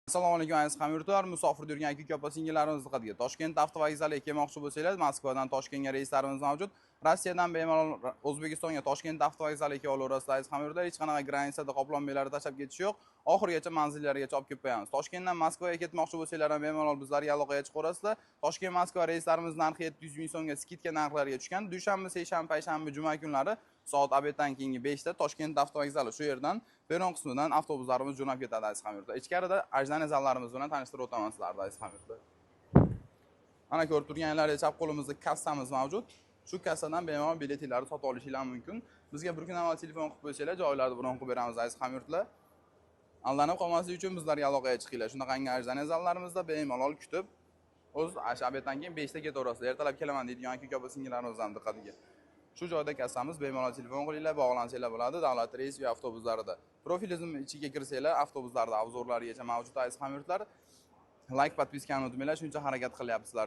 Assalomu alaykum aziz hamyurtlar, musofirda yurgan aka opa singillarimiz diqqatiga. Toshkent avtovokzaliga kelmoqchi bo'lsangiz, Moskvadan Toshkentga reyslarimiz mavjud. Rossiyadan bemalol O'zbekistonga Toshkent avtovokzaliga kelib olaverasiz aziz hamyurtlar. Hech qanaqa granitsada qoplanmalarni tashlab ketish yo'q. Oxirigacha manzillarigacha olib kelib qo'yamiz. Toshkentdan Moskvaga ketmoqchi bo'lsanglar ham bemalol bizlarga aloqaga chiqaverasizlar. Toshkent Moskva reyslarimiz narxi 700 ming so'mga skidka narxlariga tushgan. Dushanba, seshanba, payshanba, juma kunlari soat obeddan keyingi 5 da Toshkent avtovokzali shu yerdan peron qismidan avtobuslarimiz jo'nab ketadi aziz hamyurtlar. Ichkarida ajdaniya zallarimiz bilan tanishtirib o'taman sizlarni aziz hamyurtlar. Mana ko'rib turganlaringizdek chap qo'limizda kassamiz mavjud. Shu kassadan bemalol biletlarni sotib olishingiz mumkin. Bizga bir kun avval telefon qilib qo'ysanglar, joylarni bron qilib beramiz aziz hamyurtlar. Aldanib qolmaslik uchun bizlarga aloqaga chiqinglar. Shunaqangi ajdaniya zallarimizda bemalol kutib, o'z obeddan keyin 5 da ketaverasizlar. Ertalab kelaman deydigan aka opa singillarimiz ham diqqatiga. Shu joyda kassamiz, bemalol telefon qilinglar, bog'lansanglar bo'ladi. Davlat reys va avtobuslarida. Profilizm ichiga kirsanglar, avtobuslarda obzorlarigacha mavjud aziz hamyurtlar. Like, podpiskani unutmanglar, shuncha harakat qilyapsizlar.